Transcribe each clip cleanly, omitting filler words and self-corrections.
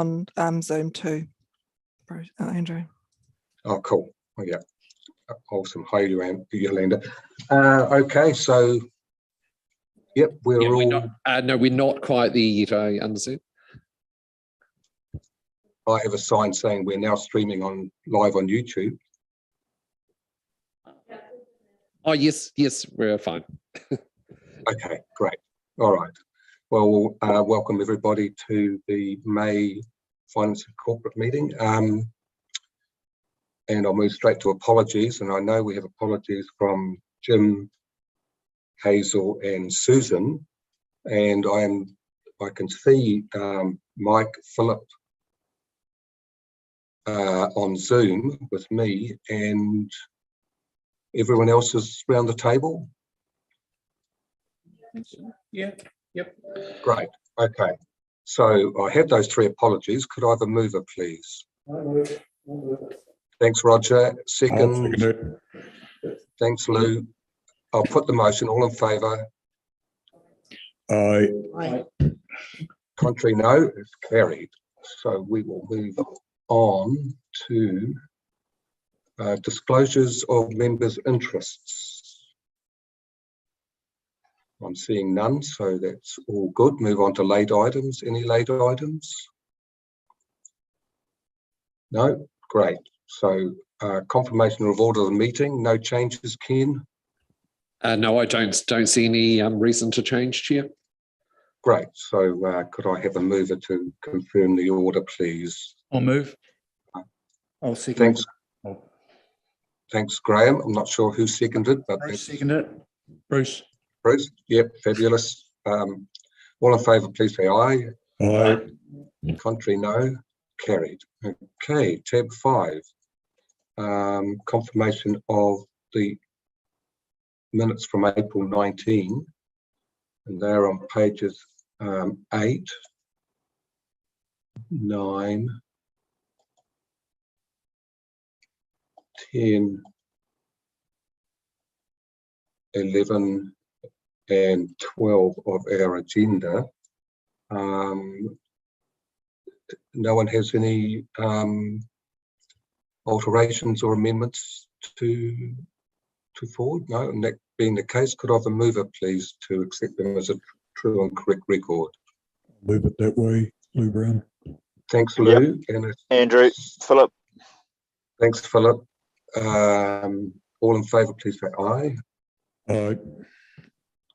on Zoom too, Andrew. Oh, cool. Oh, yeah. Awesome. Hi, Yolanda. Okay, so, yep, we're all... No, we're not quite there yet, I understand. I have a sign saying we're now streaming live on YouTube. Oh, yes, we're fine. Okay, great. All right. Well, welcome everybody to the May Finance and Corporate meeting. And I'll move straight to apologies. And I know we have apologies from Jim, Hazel, and Susan. And I can see Mike Phillip on Zoom with me, and everyone else is around the table. Yeah, yep. Great. Okay. So I have those three apologies. Could I have a mover, please? Thanks, Roger. Second. Thanks, Lou. I'll put the motion. All in favour? Aye. Contrary, no. It's carried. So we will move on to disclosures of members' interests. I'm seeing none, so that's all good. Move on to late items. Any late items? No? Great. So confirmation of order of the meeting. No changes, Ken? No, I don't see any reason to change, Chair. Great. So could I have a mover to confirm the order, please? I'll move. I'll second. Thanks. It. Thanks, Graham. I'm not sure who seconded, but Bruce seconded it. Bruce. Bruce. Yep. Fabulous. All in favour, please say aye. Aye. Contrary, no. Carried. Okay. Tab 5. Confirmation of the minutes from April 19, and they're on pages 8, 9, 10, 11, and 12 of our agenda. No one has any alterations or amendments to forward? No, and that being the case, could I have a mover, please, to accept them as a true and correct record? Move it that way, Lou Brown. Thanks, Lou. Yep. And Andrew, Philip. Thanks, Philip. All in favour, please say aye. Aye.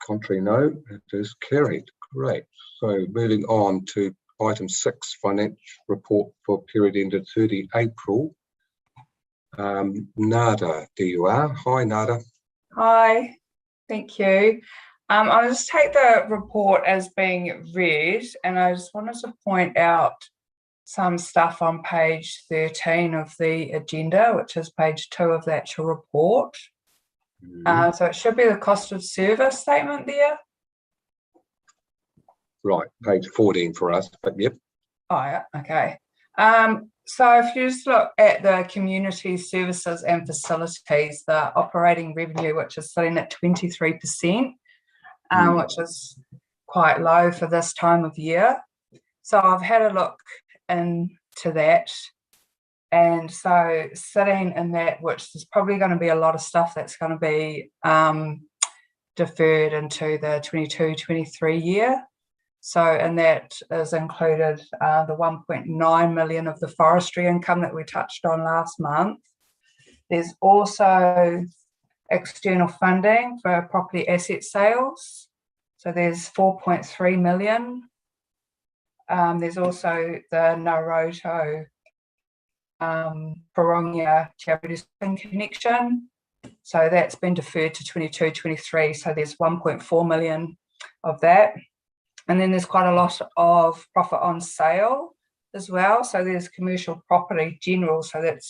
Contrary, no. It is carried. Great. So moving on to item 6, financial report for period ended 30 April. Nada, there you are. Hi, Nada. Hi, thank you. I'll just take the report as being read, and I just wanted to point out some stuff on page 13 of the agenda, which is page 2 of the actual report. So it should be the cost of service statement there. Right, page 14 for us, but yep. Oh, yeah, okay. So if you just look at the community services and facilities, the operating revenue, which is sitting at 23%, which is quite low for this time of year. So I've had a look into that. And so sitting in that, which is probably going to be a lot of stuff that's going to be deferred into the 22-23 year. So, and that is included the 1.9 million of the forestry income that we touched on last month. There's also external funding for property asset sales. So there's 4.3 million. There's also the Naroto Parongia Charity connection. So that's been deferred to 22-23. So there's 1.4 million of that. And then there's quite a lot of profit on sale as well. So there's commercial property general. So that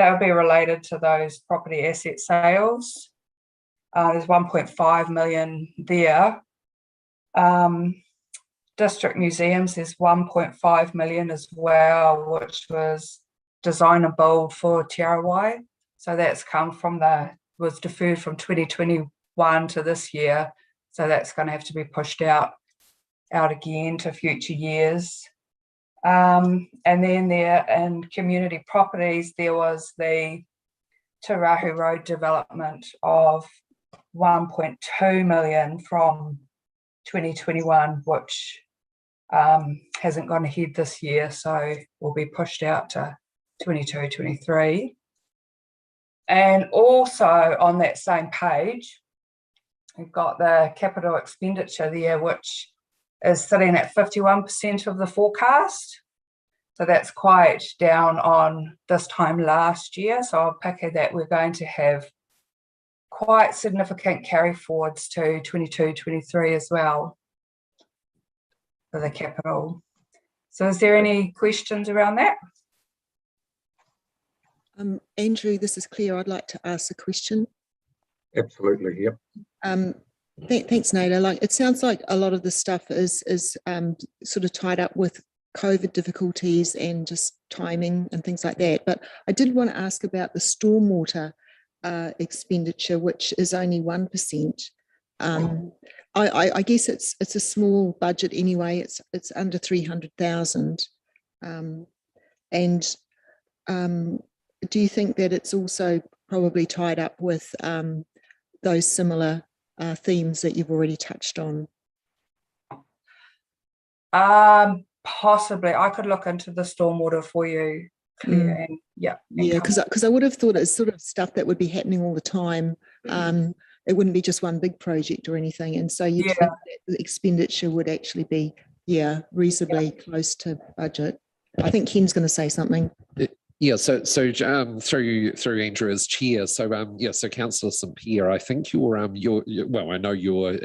would be related to those property asset sales. There's 1.5 million there. District museums, there's 1.5 million as well, which was design and build for Te Arawai. So that's was deferred from 2021 to this year. So that's going to have to be pushed out again to future years. And then there in community properties, there was the Te Rahu Road development of 1.2 million from 2021, which hasn't gone ahead this year, so will be pushed out to 22-23. And also on that same page, we've got the capital expenditure there, which is sitting at 51% of the forecast. So that's quite down on this time last year. So I'll pick it that we're going to have quite significant carry forwards to 22-23 as well for the capital. So is there any questions around that? Andrew, this is Claire. I'd like to ask a question. Absolutely, yep. Thanks, Nada. Like, it sounds like a lot of the stuff is sort of tied up with COVID difficulties and just timing and things like that. But I did want to ask about the stormwater expenditure, which is only 1%. I guess it's a small budget anyway. It's under 300,000. Do you think that it's also probably tied up with those similar themes that you've already touched on? Possibly. I could look into the stormwater for you, Claire. And Yeah, because I would have thought it's sort of stuff that would be happening all the time. It wouldn't be just one big project or anything. And so you think that the expenditure would actually be, reasonably close to budget. I think Ken's going to say something. Yeah, so through Andrew as chair. So Councillor St Pierre, I think you're well, I know you're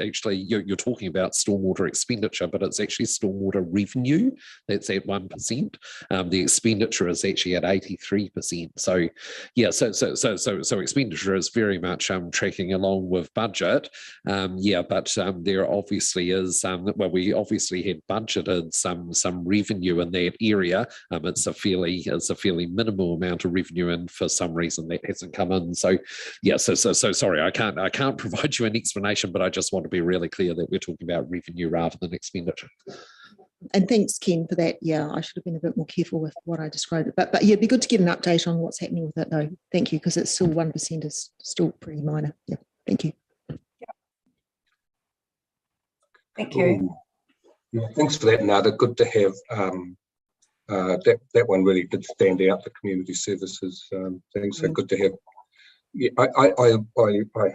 talking about stormwater expenditure, but it's actually stormwater revenue that's at 1%. The expenditure is actually at 83%. So yeah, so expenditure is very much tracking along with budget. But there obviously is well, we obviously had budgeted some revenue in that area. It's a fairly minimal amount of revenue, and for some reason that hasn't come in. So yeah, so sorry, I can't provide you an explanation, but I just want to be really clear that we're talking about revenue rather than expenditure. And thanks, Ken, for that. Yeah, I should have been a bit more careful with what I described. But yeah, it'd be good to get an update on what's happening with it, though. Thank you, because it's still 1% is still pretty minor. Yeah, thank you. Thank you. Yeah, thanks for that, Nada. Good to have. That one really did stand out, the community services thing. So good to have. Yeah, I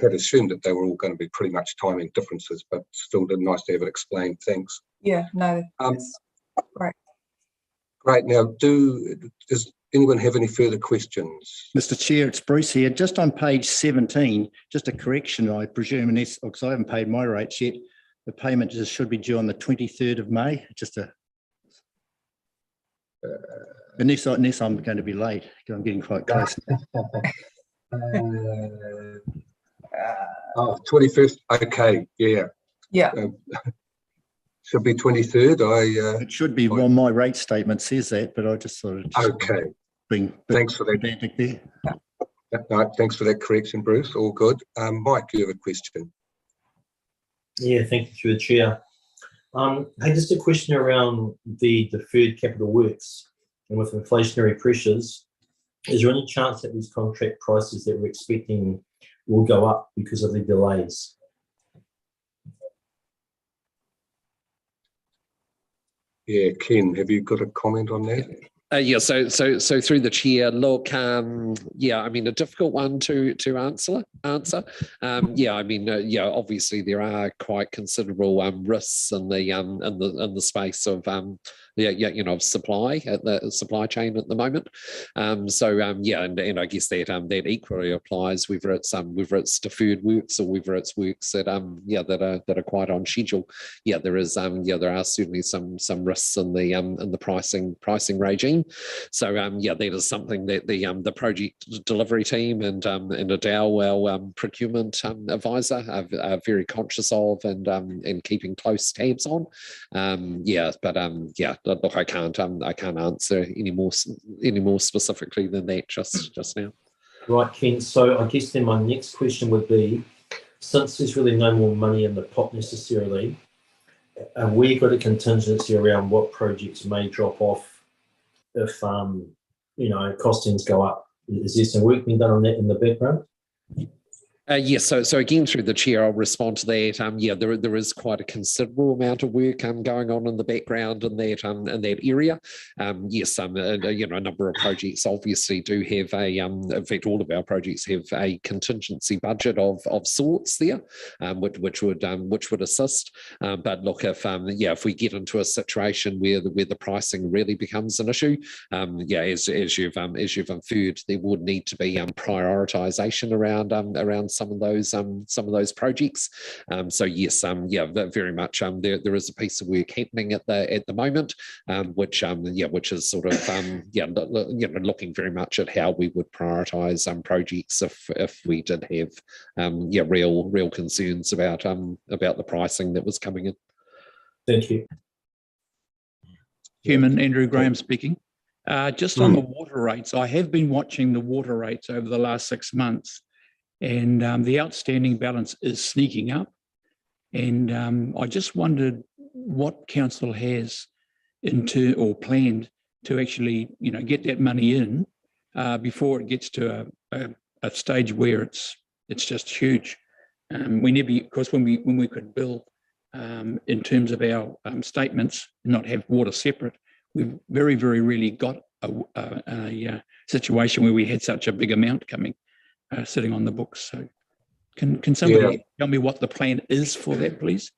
had assumed that they were all going to be pretty much timing differences, but still nice to have it explained. Thanks. Yeah, no, that's great. Great. Now, does anyone have any further questions? Mr. Chair, it's Bruce here. Just on page 17, just a correction, I presume, because I haven't paid my rates yet. The payment should be due on the 23rd of May. Just a unless I'm going to be late, because I'm getting quite close. 21st. Okay, yeah. Yeah. Should be 23rd. It should be. Well, my rate statement says that, but I just sort of okay. Thanks for that. There. No, thanks for that correction, Bruce. All good. Mike, do you have a question? Yeah, thank you through the chair. Hey, just a question around the deferred capital works, and with inflationary pressures, is there any chance that these contract prices that we're expecting will go up because of the delays? Yeah, Ken, have you got a comment on that? So through the chair, look, I mean, a difficult one to answer. Obviously there are quite considerable risks in the space of supply at the supply chain at the moment. And I guess that equally applies whether it's deferred works or whether it's works that that are quite on schedule. Yeah, there are certainly some risks in the pricing regime. So that is something that the project delivery team and Adele, our procurement advisor, are very conscious of and keeping close tabs on. Look, I can't answer any more specifically than that just now. Right, Ken. So I guess then my next question would be, since there's really no more money in the pot necessarily, have we got a contingency around what projects may drop off costings go up? Is there some work being done on that in the background? Yes, so again, through the chair, I'll respond to that. Yeah, there is quite a considerable amount of work going on in the background in that area. Yes, a number of projects obviously do have in fact, all of our projects have a contingency budget of sorts there, which would assist. But look, if we get into a situation where the pricing really becomes an issue, as you've inferred, there would need to be prioritisation around some of those projects. So yes, very much. There is a piece of work happening at the moment, which is sort of looking very much at how we would prioritise projects if we did have real concerns about the pricing that was coming in. Thank you. Chairman Andrew Graham speaking. Just on the water rates, I have been watching the water rates over the last 6 months, and the outstanding balance is sneaking up. And I just wondered what council has or planned to actually, get that money in before it gets to a stage where it's just huge. Because when we could bill in terms of our statements, not have water separate, we've very, very rarely got a situation where we had such a big amount coming. Sitting on the books. So can somebody tell me what the plan is for that, please?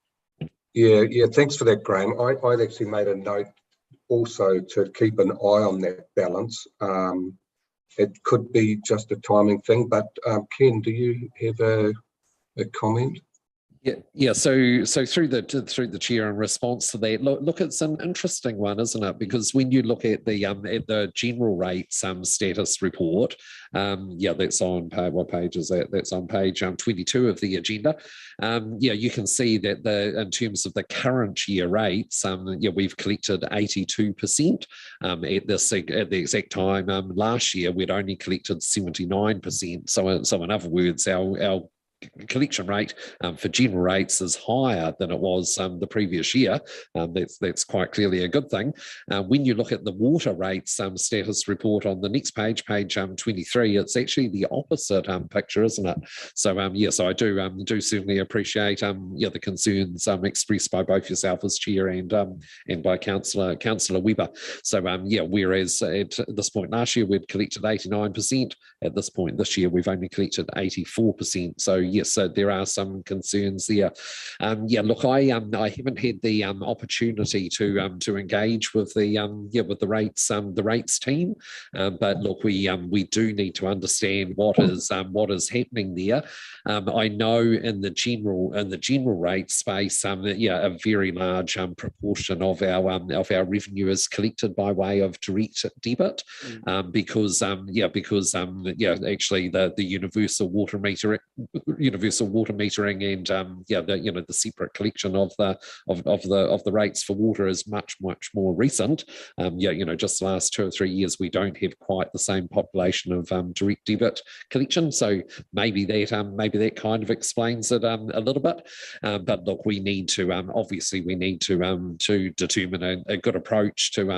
Yeah, thanks for that, Graham. I'd actually made a note also to keep an eye on that balance. It could be just a timing thing, but Ken, do you have a comment? Yeah. So through the chair in response to that, look, it's an interesting one, isn't it? Because when you look at the general rates status report, that's on what page is that? That's on page 22 of the agenda. You can see that in terms of the current year rates, we've collected 82%. At the exact time last year, we'd only collected 79%. So in other words, our collection rate for general rates is higher than it was the previous year. That's quite clearly a good thing. When you look at the water rates status report on the next page 23, it's actually the opposite picture, isn't it? So so I do certainly appreciate the concerns expressed by both yourself as chair and by Councillor Weber. So whereas at this point last year we'd collected 89%, at this point this year we've only collected 84%. So yes, so there are some concerns there. Look, I haven't had the opportunity to engage with the rates team, but look, we do need to understand what is happening there. I know in the general rate space, a very large proportion of our revenue is collected by way of direct debit, because actually the universal water metering and the separate collection of the rates for water is much more recent. Just the last 2 or 3 years we don't have quite the same population of direct debit collection, so maybe that kind of explains it a little bit. But look, we need to determine a good approach to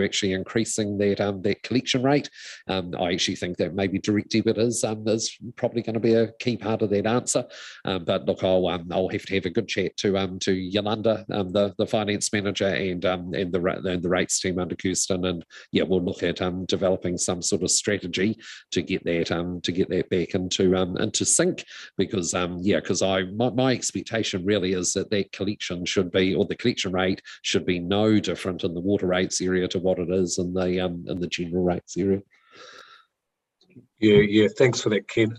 actually increasing that collection rate. I actually think that maybe direct debit is probably going to be a key part of that answer. But look, I'll have to have a good chat to Yolanda, the finance manager, and the rates team under Kirsten, and we'll look at developing some sort of strategy to get that back into sync, because my expectation really is that collection should be, or the collection rate should be, no different in the water rates area to what it is in the general rates area. Yeah, thanks for that, Ken.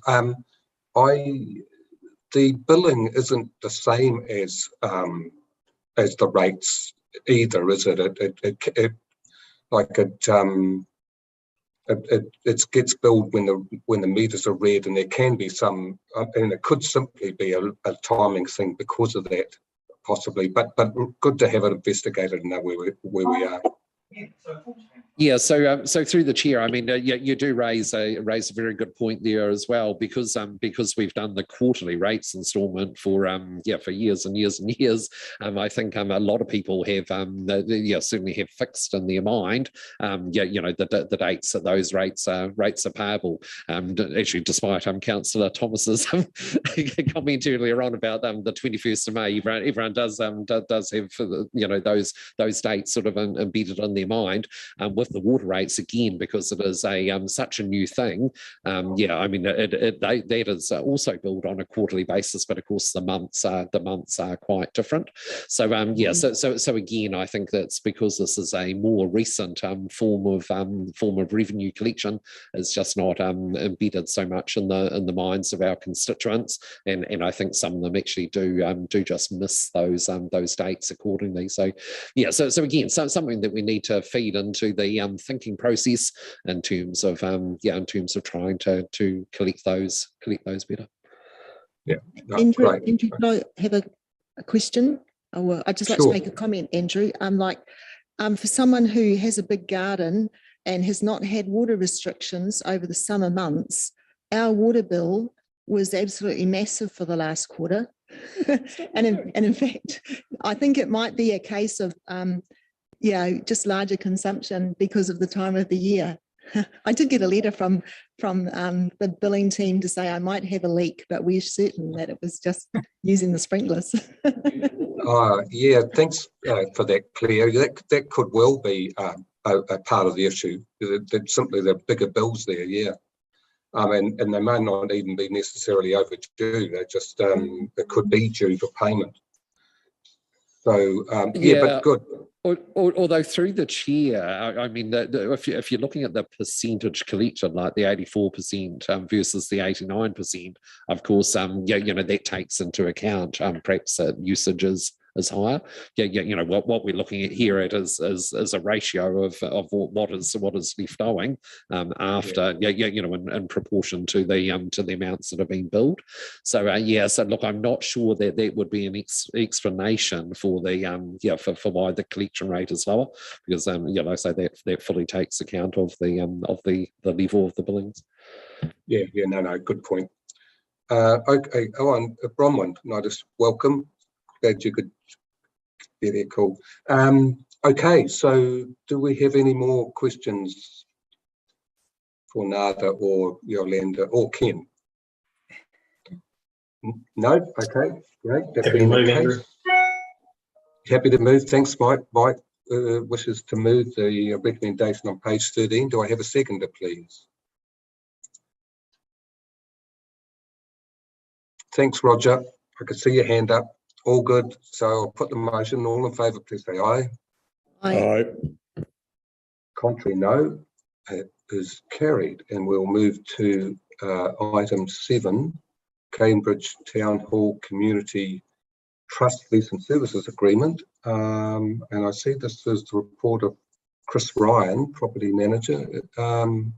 The billing isn't the same as the rates either, is it? It gets billed when the meters are read, and there can be some, and it could simply be a timing thing because of that, possibly. But good to have it investigated and know where we are. Yeah, so full-time Yeah, so through the chair, I mean, you do raise a very good point there as well, because we've done the quarterly rates instalment for years and years and years. I think a lot of people have certainly have fixed in their mind the dates that those rates are payable. Actually, despite Councillor Thomas's comment earlier on about the 21st of May, everyone does have those dates sort of embedded in their mind. With the water rates, again, because it is such a new thing, I mean, that is also billed on a quarterly basis, but of course the months are quite different. So so again, I think that's because this is a more recent form of revenue collection. It's just not embedded so much in the minds of our constituents, and I think some of them actually do just miss those dates accordingly. So so again, something that we need to feed into the thinking process in terms of trying to collect those better. Yeah, no, Andrew, great. Andrew, can I have a question? Or I'd just like Sure. to make a comment, Andrew. For someone who has a big garden and has not had water restrictions over the summer months, our water bill was absolutely massive for the last quarter. and in fact, I think it might be a case of just larger consumption because of the time of the year. I did get a letter from the billing team to say I might have a leak, but we're certain that it was just using the sprinklers. Yeah, thanks for that, Claire. That could well be a part of the issue. That simply the bigger bills there, yeah. And they may not even be necessarily overdue. They just it could be due for payment. So but good. Although through the chair, I mean, if you're looking at the percentage collected, like the 84% versus the 89%, of course, that takes into account perhaps usage is higher. What we're looking at here is a ratio of what is left owing after in proportion to the amounts that have been billed. So so look, I'm not sure that would be an explanation for the for why the collection rate is lower, because so that fully takes account of the level of the billings. No, good point. Okay, on Bronwyn, I just welcome. Glad you could be there, cool. Okay, so do we have any more questions for Nada or Yolanda or Ken? No? Okay, great. Happy to move, Andrew. Happy to move. Thanks, Mike. Mike wishes to move the recommendation on page 13. Do I have a seconder, please? Thanks, Roger. I can see your hand up. All good. So I'll put the motion. All in favour, please say aye. Aye. Contrary, no. It is carried. And we'll move to item 7, Cambridge Town Hall Community Trust Lease and Services Agreement. And I see this is the report of Chris Ryan, Property Manager. Ken,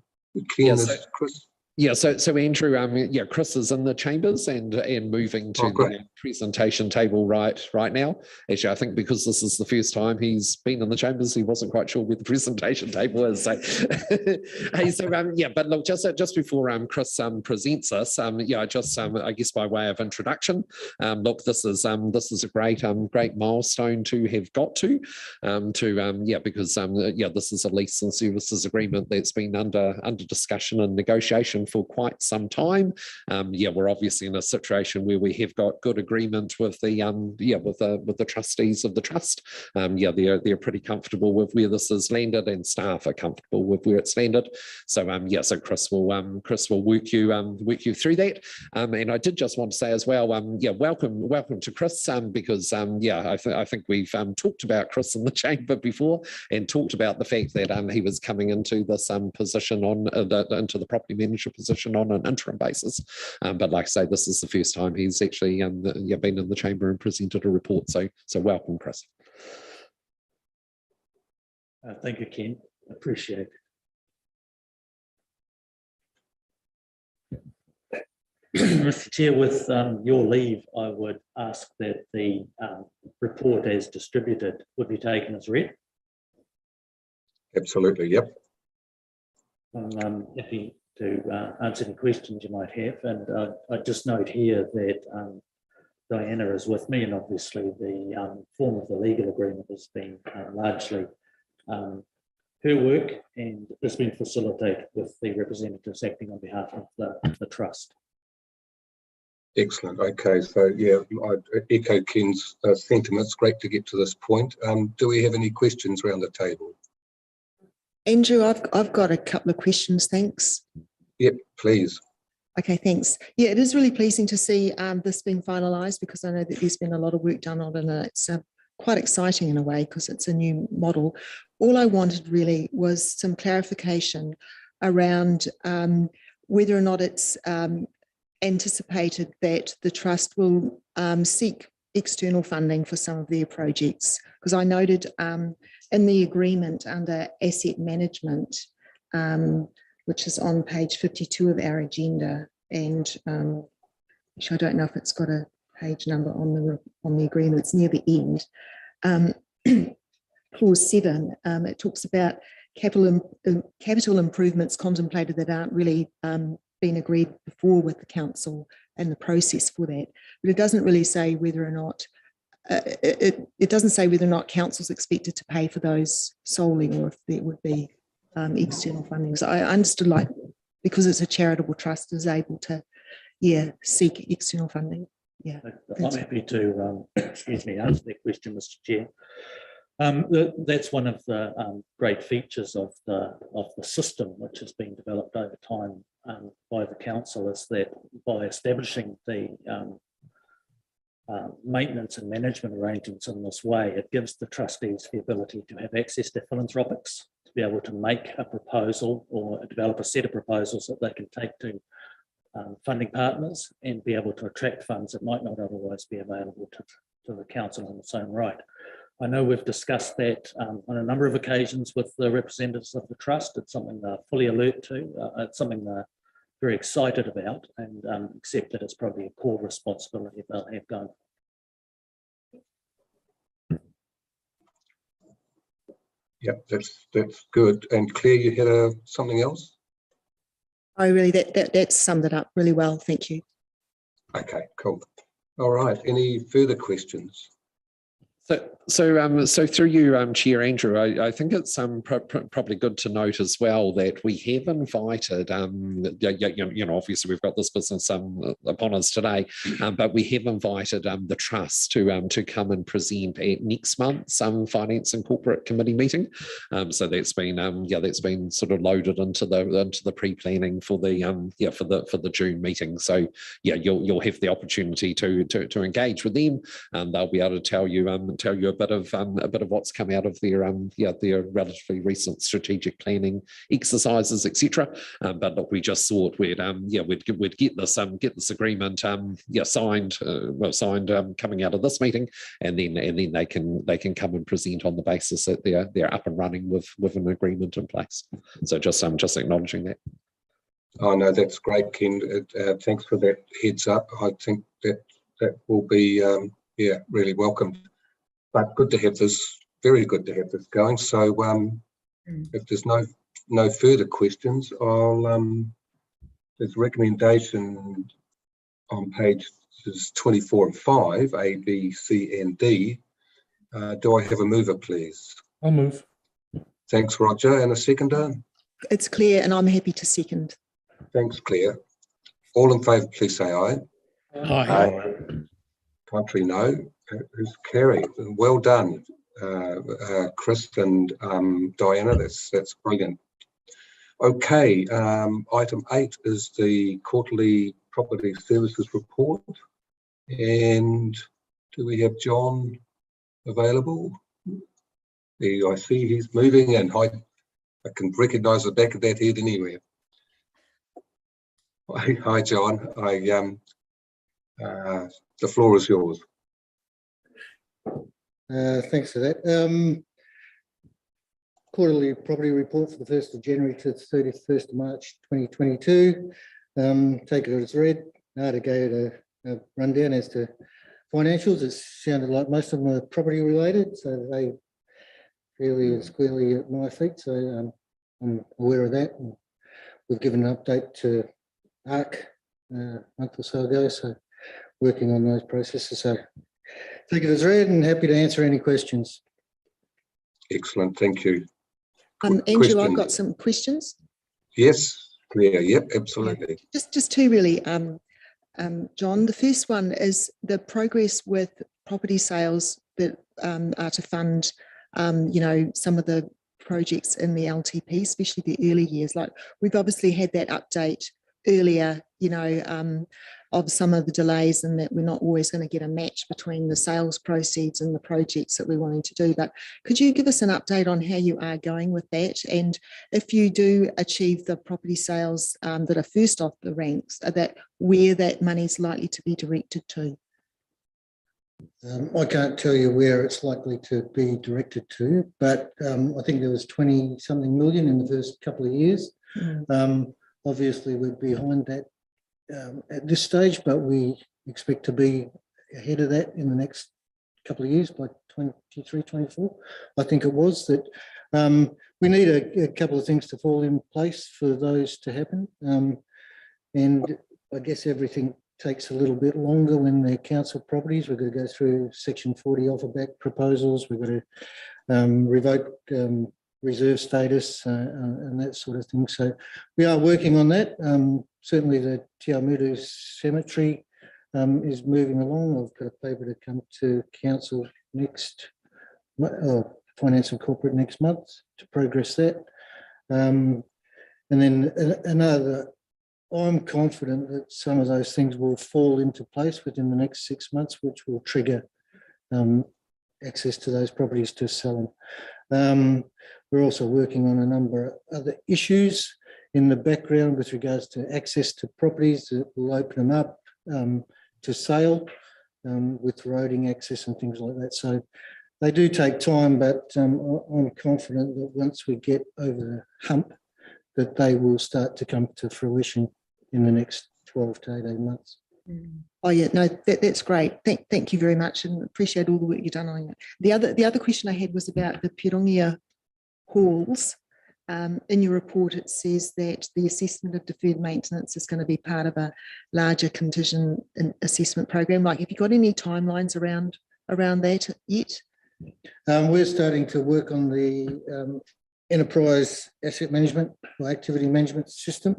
is Chris? Yeah, so Andrew, Chris is in the chambers and moving to the presentation table right now. Actually, I think because this is the first time he's been in the chambers, he wasn't quite sure where the presentation table is. So, but look, just before Chris presents us, I guess by way of introduction, look, this is a great milestone to have got to, because this is a lease and services agreement that's been under discussion and negotiation for quite some time. We're obviously in a situation where we have got good agreement with the trustees of the trust. They're pretty comfortable with where this has landed, and staff are comfortable with where it's landed. So so Chris will work you through that. And I did just want to say as well, welcome to Chris, because I think we've talked about Chris in the chamber before, and talked about the fact that he was coming into this position into the property manager position on an interim basis. But like I say, this is the first time he's actually been in the chamber and presented a report. So welcome, Chris. Thank you, Ken. Appreciate it. Mr. Chair, with your leave, I would ask that the report as distributed would be taken as read. Absolutely, yep. I'm happy to answer any questions you might have. And I just note here that Diana is with me, and obviously the form of the legal agreement has been largely her work and has been facilitated with the representatives acting on behalf of the trust. Excellent. Okay, so yeah, I echo Ken's sentiments. Great to get to this point. Do we have any questions around the table? Andrew, I've got a couple of questions, thanks. Yep, please. Okay, thanks. Yeah, it is really pleasing to see this being finalised, because I know that there's been a lot of work done on it, and it's quite exciting in a way because it's a new model. All I wanted really was some clarification around whether or not it's anticipated that the trust will seek external funding for some of their projects, because I noted in the agreement under asset management, which is on page 52 of our agenda, and which I don't know if it's got a page number on the agreement, it's near the end. Clause 7, it talks about capital improvements contemplated that aren't really been agreed before with the council and the process for that, but it doesn't really say whether or not it doesn't say whether or not council's expected to pay for those solely, or if there would be external funding. So I understood, like, because it's a charitable trust, is able to seek external funding. Yeah, I'm happy to excuse me, answer that question, Mr. Chair. That's one of the great features of the system which has been developed over time by the council, is that by establishing the maintenance and management arrangements in this way, it gives the trustees the ability to have access to philanthropics, to be able to make a proposal or develop a set of proposals that they can take to funding partners, and be able to attract funds that might not otherwise be available to the council in its own right. I know we've discussed that on a number of occasions with the representatives of the trust. It's something they're fully alert to. It's something they're very excited about, and accept that it's probably a core responsibility they'll have going. Yep, that's good. And Claire, you had something else? Oh, really, that summed it up really well. Thank you. Okay, cool. All right. Any further questions? So through you, Chair Andrew, I think it's probably good to note as well that we have invited, obviously we've got this business upon us today, but we have invited the trust to come and present at next month's Finance and Corporate Committee meeting. So that's been sort of loaded into the pre-planning for the June meeting. So yeah, you'll have the opportunity to engage with them. They'll be able to tell you a bit of what's come out of their relatively recent strategic planning exercises, etc. But look, we just thought we'd get this agreement signed coming out of this meeting, and then they can come and present on the basis that they're up and running with an agreement in place. So just acknowledging that. Oh no, that's great, Ken. Thanks for that heads up. I think that will be really welcomed. But good to have this, very good to have this going. So if there's no further questions, there's a recommendation on pages 24 and 5, A, B, C, and D. Do I have a mover, please? I'll move. Thanks, Roger. And a seconder? It's Claire, and I'm happy to second. Thanks, Claire. All in favour, please say aye. Aye. Contrary, no. Who's carried? Well done, Chris and Diana. That's brilliant. Okay, item 8 is the quarterly property services report. And do we have John available? I see he's moving, and I can recognise the back of that head anywhere. Hi, John. The floor is yours. Thanks for that. Quarterly property report for the 1st of January to the 31st of March 2022. Take it as read. Nada gave a rundown as to financials. It sounded like most of them are property related, so they fairly and squarely at my feet, so I'm aware of that. And we've given an update to ARC a month or so ago, so working on those processes. So take it as read and happy to answer any questions. Excellent, thank you. Andrew, I've Question? got some questions. Yes, Claire, yep, absolutely. Just two really, John. The first one is the progress with property sales that are to fund, you know, some of the projects in the LTP, especially the early years. Like we've obviously had that update earlier, you know, of some of the delays and that we're not always going to get a match between the sales proceeds and the projects that we're wanting to do. But could you give us an update on how you are going with that? And if you do achieve the property sales that are first off the ranks, that where that money's likely to be directed to? I can't tell you where it's likely to be directed to, but I think there was 20 something million in the first couple of years. Obviously, we're behind that at this stage, but we expect to be ahead of that in the next couple of years by 23, 24. I think it was that we need a couple of things to fall in place for those to happen. And I guess everything takes a little bit longer when they're council properties. We've got to go through Section 40 offer back proposals. We've got to revoke reserve status and that sort of thing. So we are working on that. Certainly the Te Awamutu Cemetery is moving along. I've got a paper to come to council next, finance and corporate next month to progress that. And then another, I'm confident that some of those things will fall into place within the next 6 months, which will trigger access to those properties to sell them. We're also working on a number of other issues in the background with regards to access to properties that will open them up to sale with roading access and things like that. So they do take time, but I'm confident that once we get over the hump, that they will start to come to fruition in the next 12 to 18 months. Oh yeah, no, that's great. Thank you very much, and appreciate all the work you've done on it. The other question I had was about the Pirongia halls. In your report, it says that the assessment of deferred maintenance is going to be part of a larger contingent assessment program. Like, have you got any timelines around that yet? We're starting to work on the enterprise asset management or activity management system.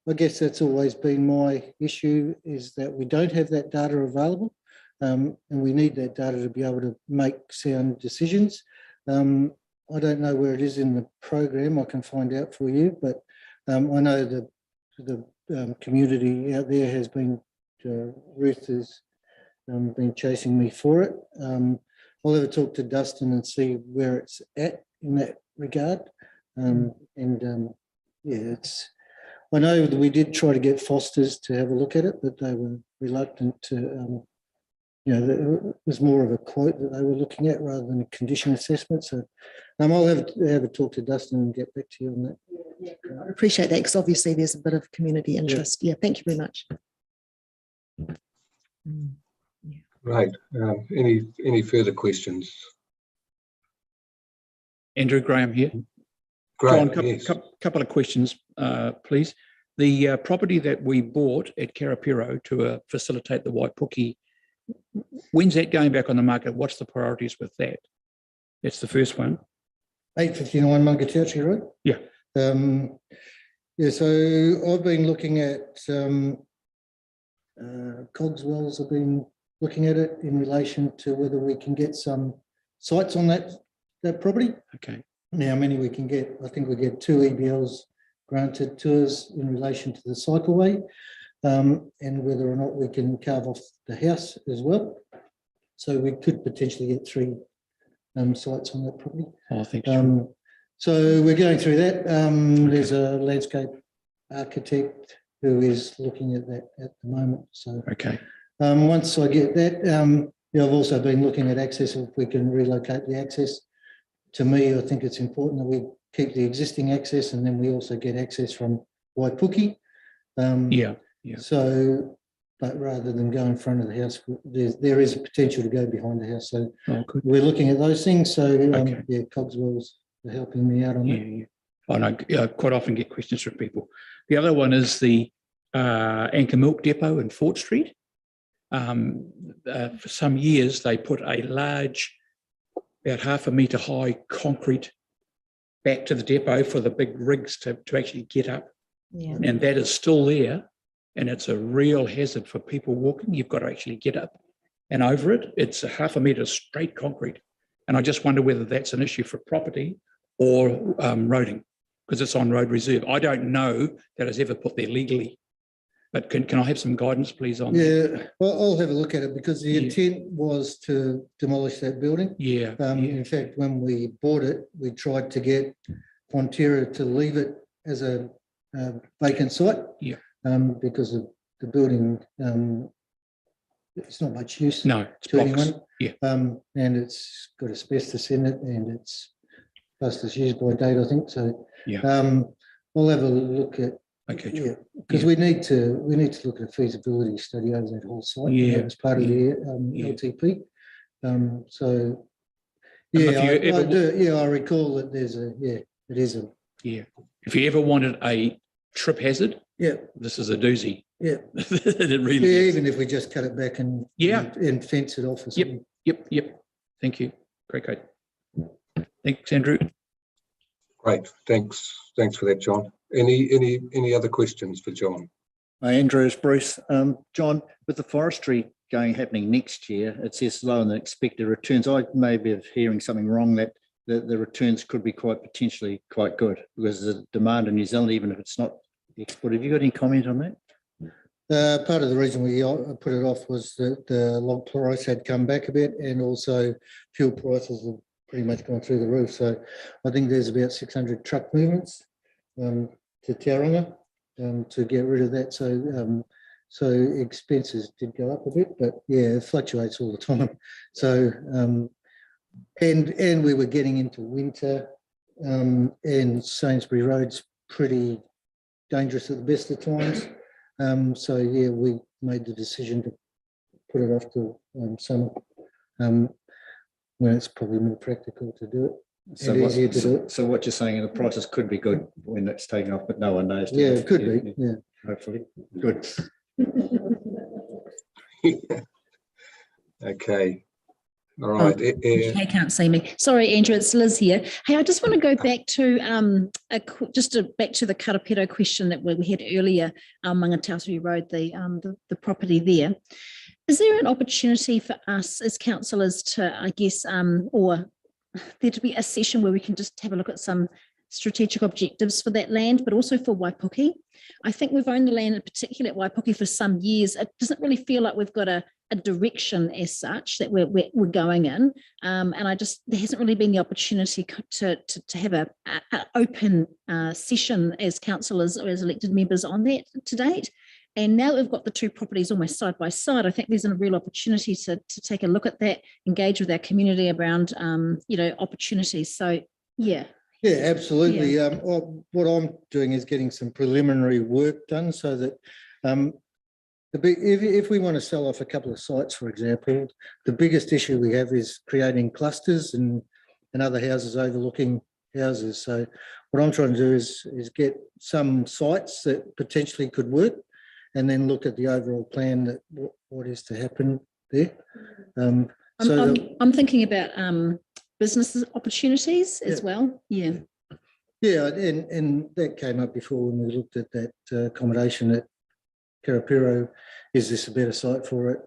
I guess that's always been my issue, is that we don't have that data available, and we need that data to be able to make sound decisions. I don't know where it is in the program. I can find out for you, but I know that the community out there has been, Ruth has been chasing me for it. I'll have a talk to Dustin and see where it's at in that regard. Yeah, I know that we did try to get Foster's to have a look at it, but they were reluctant to, you know, it was more of a quote that they were looking at rather than a condition assessment. So I'll have a talk to Dustin and get back to you on that. Yeah, I appreciate that, because obviously there's a bit of community interest. Yeah, thank you very much. Right. Any further questions? Andrew Graham here. Great. John, Yes. couple of questions, please. The property that we bought at Karapiro to facilitate the Waipuki, when's that going back on the market? What's the priorities with that? That's the first one. 859 Mangatiachi Road. Yeah. Yeah, so I've been looking at Cogswell's have been looking at it in relation to whether we can get some sites on that property. Okay. Now, how many we can get? I think we get 2 EBLs granted to us in relation to the cycleway, and whether or not we can carve off the house as well. So we could potentially get 3 sites on that property. Oh, thank you. So we're going through that. There's a landscape architect who is looking at that at the moment. So Okay. once I get that, yeah, I've also been looking at access, if we can relocate the access. To me, I think it's important that we keep the existing access, and then we also get access from Waipuki. Yeah. So but rather than go in front of the house, there is a potential to go behind the house. So Oh, good. we're looking at those things. So Okay. yeah, Cogswell's helping me out on that. Yeah. I know, I quite often get questions from people. The other one is the Anchor Milk Depot in Fort Street. For some years, they put a large, about 1/2 metre high concrete back to the depot for the big rigs to actually get up. Yeah. And that is still there. And it's a real hazard for people walking. You've got to actually get up and over it. It's a 1/2 metre straight concrete. And I just wonder whether that's an issue for property or roading, because it's on road reserve. I don't know that it's ever put there legally. But can I have some guidance, please, on that? Yeah, well, I'll have a look at it because the intent was to demolish that building. Yeah. In fact, when we bought it, we tried to get Fonterra to leave it as a vacant site. Yeah. Because of the building, it's not much use No, it's to blocks. anyone. Yeah. And it's got asbestos in it, and it's plus it's used by date, I think. So Yeah. I'll have a look at. Okay. Yeah, because we need to look at a feasibility study over that whole site. Yeah, As part of the yeah. LTP. So if yeah, you ever I do. Yeah, I recall that there's a it is a Yeah. If you ever wanted a trip hazard, yeah. this is a doozy. Yeah. It really Yeah, is. even if we just cut it back and Yeah. and fence it off or Yep. something. Yep. Thank you. Great. Thanks, Andrew. Great, thanks for that, John. Any other questions for John? Hi, Andrew, it's Bruce. John, with the forestry happening next year, it says lower than expected returns. I may be hearing something wrong that the returns could be potentially quite good because the demand in New Zealand, even if it's not export. Have you got any comment on that? Part of the reason we put it off was that the log price had come back a bit, and also fuel prices have pretty much gone through the roof. So I think there's about 600 truck movements to Tauranga to get rid of that. So expenses did go up a bit, but yeah, it fluctuates all the time. So and we were getting into winter, and Sainsbury Road's pretty dangerous at the best of times. So yeah, we made the decision to put it off till summer, when it's probably more practical to do it. So what you're saying, the prices could be good when it's taken off, but no one knows. Yeah, it could be. Yeah, hopefully. Good. Okay. All right. They can't see me. Sorry, Andrew, it's Liz here. Hey, I just want to go back to back to the Karapiro question that we had earlier, Mangatautari Road, the property there. Is there an opportunity for us as councillors to, I guess, or there to be a session where we can just have a look at some strategic objectives for that land, but also for Waipuki? I think we've owned the land, particularly at Waipuki, for some years. It doesn't really feel like we've got a direction as such that we're going in, and there hasn't really been the opportunity to have an open session as councillors or as elected members on that to date. And now we've got the two properties almost side by side. I think there's a real opportunity to take a look at that, engage with our community around opportunities. So yeah. Yeah, absolutely. What I'm doing is getting some preliminary work done so that if we want to sell off a couple of sites, for example, the biggest issue we have is creating clusters and other houses overlooking houses. So what I'm trying to do is get some sites that potentially could work, and then look at the overall plan that what is to happen there. I'm thinking about business opportunities as well. Yeah. Yeah, and that came up before when we looked at that accommodation at Karapiro. Is this a better site for it?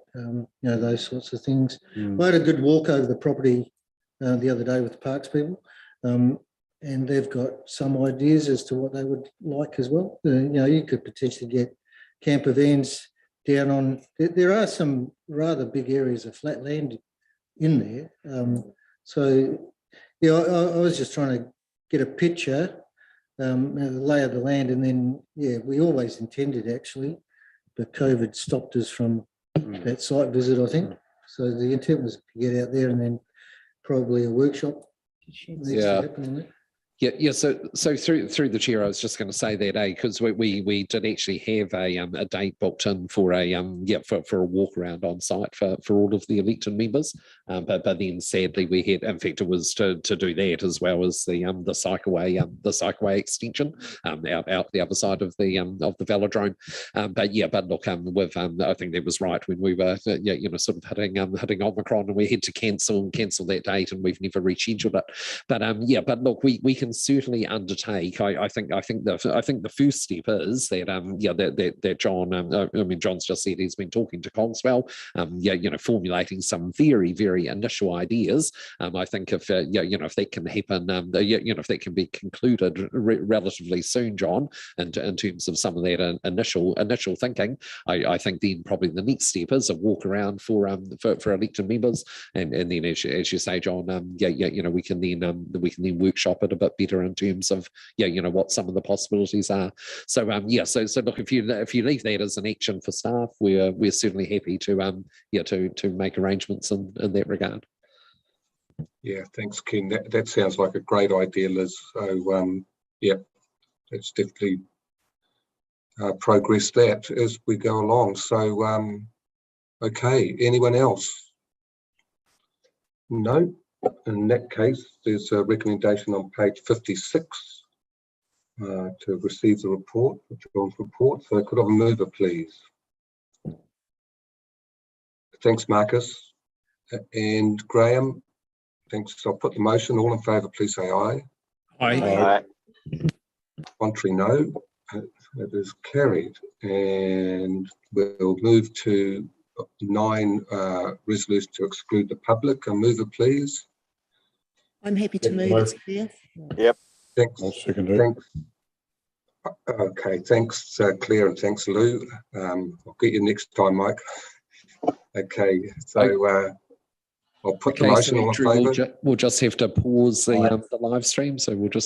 Those sorts of things. I had a good walk over the property the other day with the parks people, and they've got some ideas as to what they would like as well. You could potentially get camper vans down on. There are some rather big areas of flat land in there. So yeah, I was just trying to get a picture, the lay of the land, and then yeah, we always intended actually, but COVID stopped us from that site visit, I think. So the intent was to get out there, and then probably a workshop needs to happen on that. Yeah. So through the chair, I was just going to say that, because we did actually have a date booked in for for a walk around on site for all of the elected members, but then sadly we had, in fact, it was to do that as well as the cycleway extension out the other side of the velodrome. But look, I think that was right when we were sort of hitting Omicron, and we had to cancel that date, and we've never rescheduled it. But look, we can certainly undertake. I think the first step is that that John, John's just said he's been talking to Cogswell, formulating some very, very initial ideas. I think if that can happen, if that can be concluded relatively soon, John, and in terms of some of that initial thinking, I think then probably the next step is a walk around for elected members, and then as you say, John, we can then workshop it a bit better in terms of what some of the possibilities are. So look, if you leave that as an action for staff, we're certainly happy to make arrangements in that regard. Yeah, thanks, Ken. That sounds like a great idea, Liz. So let's definitely progress that as we go along. So okay, anyone else? No. In that case, there's a recommendation on page 56 to receive the report, John's report. So could I have a mover, please? Thanks, Marcus. And Graham, thanks. I'll put the motion. All in favour, please say aye. Aye. Contrary, no. It is carried. And we'll move to 9, resolution to exclude the public. A mover, please. I'm happy to move it, Chair. Yep. Thanks. I'll second it. Thanks. Okay, thanks, Claire, and thanks, Lou. I'll get you next time, Mike. Okay, so I'll put the motion on Andrew, favour. we'll just have to pause the live stream, so we'll just